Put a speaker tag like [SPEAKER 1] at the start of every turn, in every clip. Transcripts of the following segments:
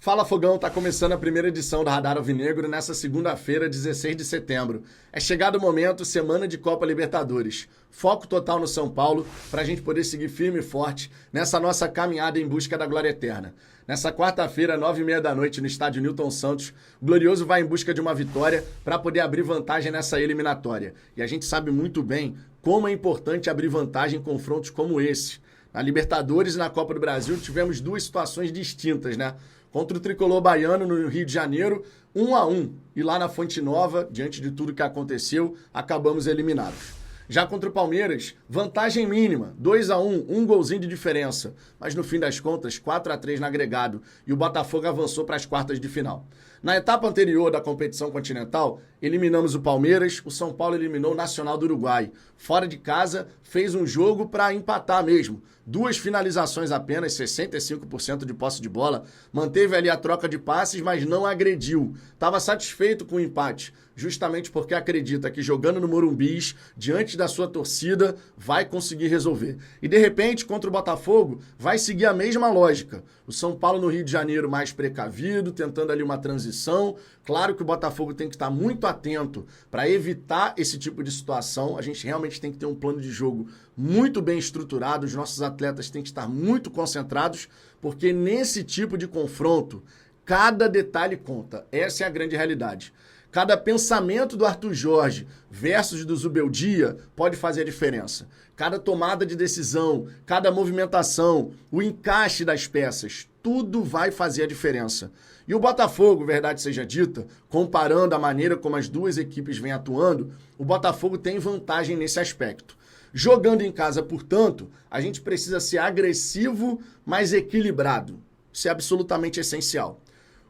[SPEAKER 1] Fala Fogão, tá começando a primeira edição do Radar Alvinegro nessa segunda-feira, 16 de setembro. É chegado o momento, semana de Copa Libertadores. Foco total no São Paulo, pra gente poder seguir firme e forte nessa nossa caminhada em busca da glória eterna. Nessa quarta-feira, 9h30 da noite, no estádio Newton Santos, o Glorioso vai em busca de uma vitória para poder abrir vantagem nessa eliminatória. E a gente sabe muito bem como é importante abrir vantagem em confrontos como esse. Na Libertadores e na Copa do Brasil tivemos duas situações distintas, né? Contra o Tricolor Baiano no Rio de Janeiro, 1-1. E lá na Fonte Nova, diante de tudo que aconteceu, acabamos eliminados. Já contra o Palmeiras, vantagem mínima, 2-1, um golzinho de diferença. Mas no fim das contas, 4-3 no agregado e o Botafogo avançou para as quartas de final. Na etapa anterior da competição continental, eliminamos o Palmeiras, o São Paulo eliminou o Nacional do Uruguai. Fora de casa, fez um jogo para empatar mesmo. 2 finalizações apenas, 65% de posse de bola. Manteve ali a troca de passes, mas não agrediu. Estava satisfeito com o empate, justamente porque acredita que jogando no Morumbis, diante da sua torcida, vai conseguir resolver. E de repente, contra o Botafogo, vai seguir a mesma lógica. O São Paulo no Rio de Janeiro mais precavido, tentando ali uma transição. Claro que o Botafogo tem que estar muito atento para evitar esse tipo de situação. A gente realmente tem que ter um plano de jogo muito bem estruturado. Os nossos atletas têm que estar muito concentrados, porque nesse tipo de confronto, cada detalhe conta. Essa é a grande realidade. Cada pensamento do Arthur Jorge versus do Zubeldia pode fazer a diferença. Cada tomada de decisão, cada movimentação, o encaixe das peças, tudo vai fazer a diferença. E o Botafogo, verdade seja dita, comparando a maneira como as duas equipes vêm atuando, o Botafogo tem vantagem nesse aspecto. Jogando em casa, portanto, a gente precisa ser agressivo, mas equilibrado. Isso é absolutamente essencial.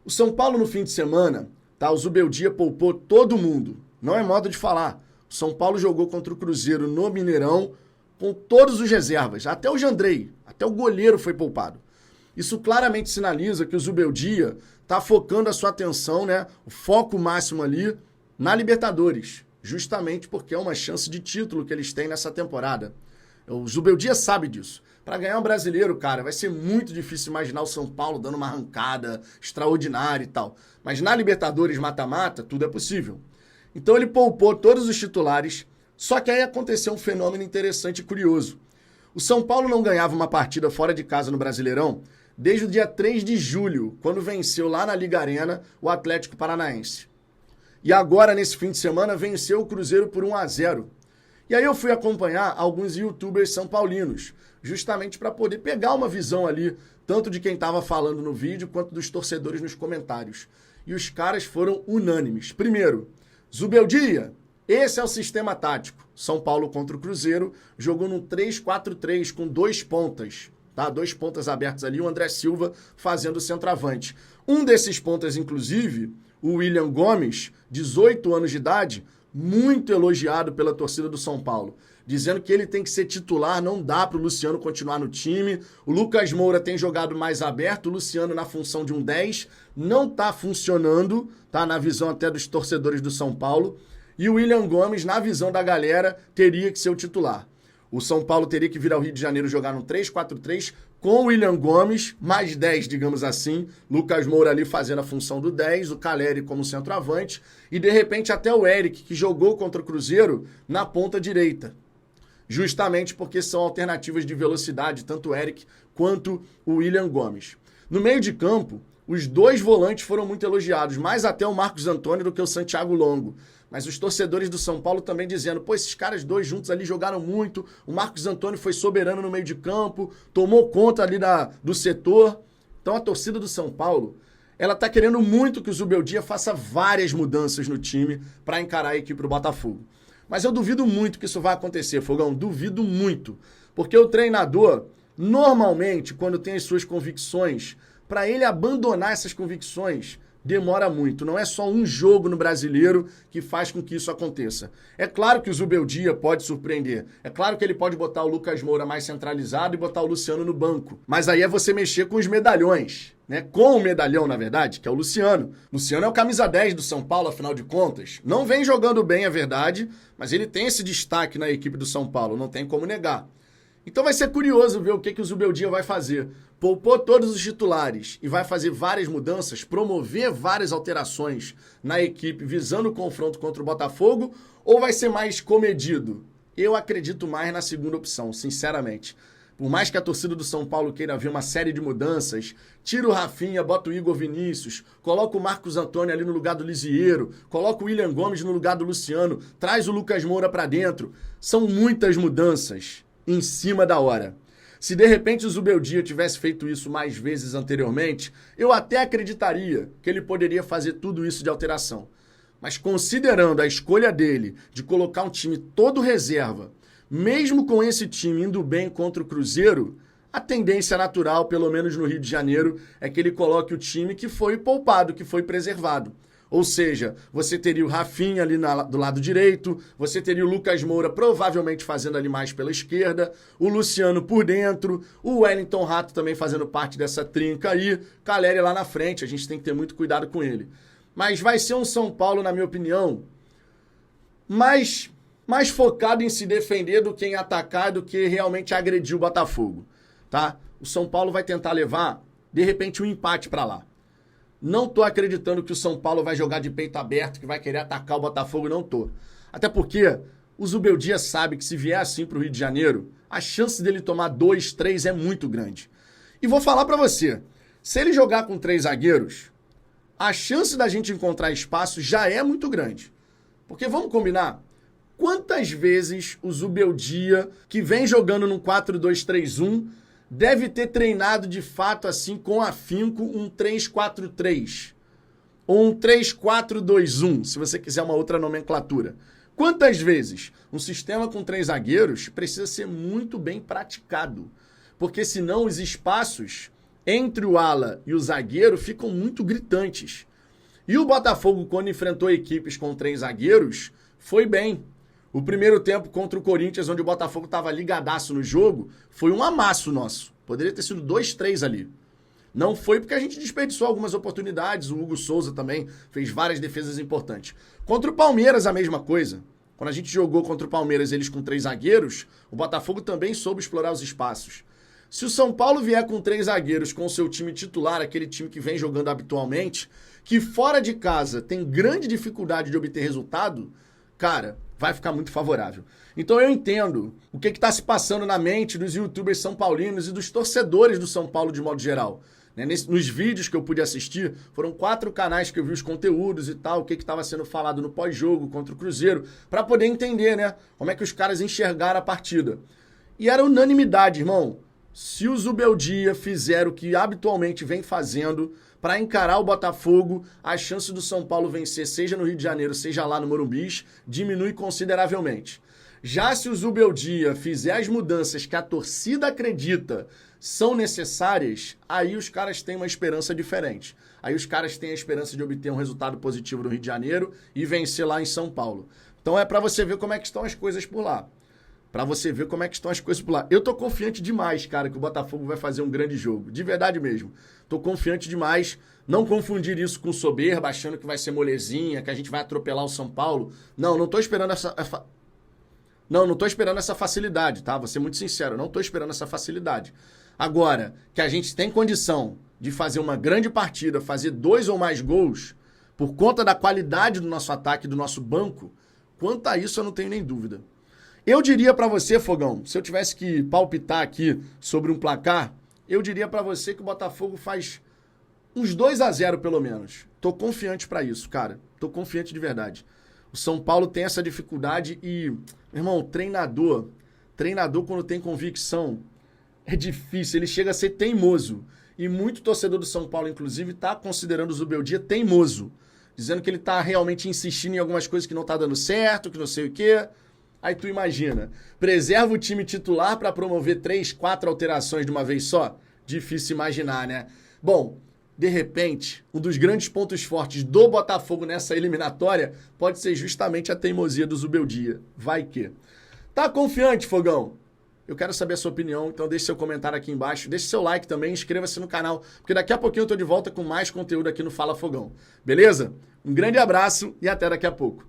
[SPEAKER 1] O São Paulo no fim de semana, o Zubeldia poupou todo mundo. Não é modo de falar. O São Paulo jogou contra o Cruzeiro no Mineirão com todos os reservas. Até o Jandrei, até o goleiro foi poupado. Isso claramente sinaliza que o Zubeldia está focando a sua atenção, né, o foco máximo ali na Libertadores. Justamente porque é uma chance de título que eles têm nessa temporada. O Zubeldia sabe disso. Para ganhar um brasileiro, cara, vai ser muito difícil imaginar o São Paulo dando uma arrancada extraordinária e tal. Mas na Libertadores mata-mata, tudo é possível. Então ele poupou todos os titulares, só que aí aconteceu um fenômeno interessante e curioso. O São Paulo não ganhava uma partida fora de casa no Brasileirão desde o dia 3 de julho, quando venceu lá na Liga Arena o Atlético Paranaense. E agora, nesse fim de semana, venceu o Cruzeiro por 1-0. E aí eu fui acompanhar alguns youtubers são paulinos, justamente para poder pegar uma visão ali, tanto de quem estava falando no vídeo, quanto dos torcedores nos comentários. E os caras foram unânimes. Primeiro, Zubeldia, esse é o sistema tático. São Paulo contra o Cruzeiro, jogou num 3-4-3 com 2 pontas, tá? 2 pontas abertas ali, o André Silva fazendo o centroavante. Um desses pontas, inclusive, o William Gomes, 18 anos de idade, muito elogiado pela torcida do São Paulo, dizendo que ele tem que ser titular, não dá para o Luciano continuar no time. O Lucas Moura tem jogado mais aberto, o Luciano na função de um 10, não está funcionando, tá? Na visão até dos torcedores do São Paulo. E o William Gomes, na visão da galera, teria que ser o titular. O São Paulo teria que vir ao Rio de Janeiro jogar no 3-4-3 com o William Gomes, mais 10, digamos assim. Lucas Moura ali fazendo a função do 10, o Caleri como centroavante e, de repente, até o Eric, que jogou contra o Cruzeiro, na ponta direita. Justamente porque são alternativas de velocidade, tanto o Eric quanto o William Gomes. No meio de campo, os 2 volantes foram muito elogiados, mais até o Marcos Antônio do que o Santiago Longo. Mas os torcedores do São Paulo também dizendo, esses caras 2 juntos ali jogaram muito, o Marcos Antônio foi soberano no meio de campo, tomou conta ali do setor. Então a torcida do São Paulo, ela tá querendo muito que o Zubeldia faça várias mudanças no time para encarar a equipe do Botafogo. Mas eu duvido muito que isso vai acontecer, Fogão, duvido muito. Porque o treinador, normalmente, quando tem as suas convicções, para ele abandonar essas convicções, demora muito. Não é só um jogo no Brasileiro que faz com que isso aconteça. É claro que o Zubeldia pode surpreender. É claro que ele pode botar o Lucas Moura mais centralizado e botar o Luciano no banco. Mas aí é você mexer com os medalhões, né? Com o medalhão, na verdade, que é o Luciano. Luciano é o camisa 10 do São Paulo, afinal de contas. Não vem jogando bem, é verdade, mas ele tem esse destaque na equipe do São Paulo, não tem como negar. Então vai ser curioso ver o que o Zubeldia vai fazer. Poupou todos os titulares e vai fazer várias mudanças, promover várias alterações na equipe visando o confronto contra o Botafogo, ou vai ser mais comedido? Eu acredito mais na segunda opção, sinceramente. Por mais que a torcida do São Paulo queira ver uma série de mudanças, tira o Rafinha, bota o Igor Vinícius, coloca o Marcos Antônio ali no lugar do Lisieiro, coloca o William Gomes no lugar do Luciano, traz o Lucas Moura pra dentro. São muitas mudanças em cima da hora. Se de repente o Zubeldia tivesse feito isso mais vezes anteriormente, eu até acreditaria que ele poderia fazer tudo isso de alteração. Mas considerando a escolha dele de colocar um time todo reserva, mesmo com esse time indo bem contra o Cruzeiro, a tendência natural, pelo menos no Rio de Janeiro, é que ele coloque o time que foi poupado, que foi preservado. Ou seja, você teria o Rafinha ali do lado direito, você teria o Lucas Moura provavelmente fazendo ali mais pela esquerda, o Luciano por dentro, o Wellington Rato também fazendo parte dessa trinca aí, Caleri lá na frente, a gente tem que ter muito cuidado com ele. Mas vai ser um São Paulo, na minha opinião, mais focado em se defender do que em atacar, do que realmente agredir o Botafogo, tá? O São Paulo vai tentar levar, de repente, um empate pra lá. Não tô acreditando que o São Paulo vai jogar de peito aberto, que vai querer atacar o Botafogo, não tô. Até porque o Zubeldia sabe que se vier assim pro Rio de Janeiro, a chance dele tomar 2, 3 é muito grande. E vou falar pra você, se ele jogar com 3 zagueiros, a chance da gente encontrar espaço já é muito grande. Porque vamos combinar? Quantas vezes o Zubeldia, que vem jogando num 4-2-3-1, deve ter treinado de fato assim com afinco um 3-4-3 ou um 3-4-2-1, se você quiser uma outra nomenclatura. Quantas vezes um sistema com 3 zagueiros precisa ser muito bem praticado, porque senão os espaços entre o ala e o zagueiro ficam muito gritantes. E o Botafogo, quando enfrentou equipes com 3 zagueiros, foi bem. O primeiro tempo contra o Corinthians, onde o Botafogo estava ligadaço no jogo, foi um amasso nosso. Poderia ter sido 2-3 ali. Não foi porque a gente desperdiçou algumas oportunidades. O Hugo Souza também fez várias defesas importantes. Contra o Palmeiras, a mesma coisa. Quando a gente jogou contra o Palmeiras, eles com 3 zagueiros, o Botafogo também soube explorar os espaços. Se o São Paulo vier com 3 zagueiros, com o seu time titular, aquele time que vem jogando habitualmente, que fora de casa tem grande dificuldade de obter resultado, cara, vai ficar muito favorável. Então eu entendo o que está se passando na mente dos youtubers são paulinos e dos torcedores do São Paulo de modo geral. Nos vídeos que eu pude assistir, foram 4 canais que eu vi os conteúdos e tal, o que estava sendo falado no pós-jogo contra o Cruzeiro, para poder entender, né, como é que os caras enxergaram a partida. E era unanimidade, irmão. Se o Zubeldia fizer o que habitualmente vem fazendo para encarar o Botafogo, a chance do São Paulo vencer, seja no Rio de Janeiro, seja lá no Morumbi, diminui consideravelmente. Já se o Zubeldia fizer as mudanças que a torcida acredita são necessárias, aí os caras têm uma esperança diferente. Aí os caras têm a esperança de obter um resultado positivo no Rio de Janeiro e vencer lá em São Paulo. Então é para você ver como é que estão as coisas por lá. Pra você ver como é que estão as coisas por lá. Eu tô confiante demais, cara, que o Botafogo vai fazer um grande jogo. De verdade mesmo. Tô confiante demais. Não confundir isso com soberba, achando que vai ser molezinha, que a gente vai atropelar o São Paulo. Não tô esperando não tô esperando essa facilidade, tá? Vou ser muito sincero, não tô esperando essa facilidade. Agora, que a gente tem condição de fazer uma grande partida, fazer 2 ou mais gols, por conta da qualidade do nosso ataque, do nosso banco, quanto a isso eu não tenho nem dúvida. Eu diria pra você, Fogão, se eu tivesse que palpitar aqui sobre um placar, eu diria pra você que o Botafogo faz uns 2-0 pelo menos. Tô confiante pra isso, cara. Tô confiante de verdade. O São Paulo tem essa dificuldade e, meu irmão, treinador quando tem convicção, é difícil. Ele chega a ser teimoso. E muito torcedor do São Paulo, inclusive, tá considerando o Zubeldia teimoso. Dizendo que ele tá realmente insistindo em algumas coisas que não tá dando certo, que não sei o quê. Aí tu imagina, preserva o time titular para promover 3, 4 alterações de uma vez só? Difícil imaginar, né? Bom, de repente, um dos grandes pontos fortes do Botafogo nessa eliminatória pode ser justamente a teimosia do Zubeldia. Vai que. Tá confiante, Fogão? Eu quero saber a sua opinião, então deixe seu comentário aqui embaixo, deixe seu like também, inscreva-se no canal, porque daqui a pouquinho eu tô de volta com mais conteúdo aqui no Fala Fogão. Beleza? Um grande abraço e até daqui a pouco.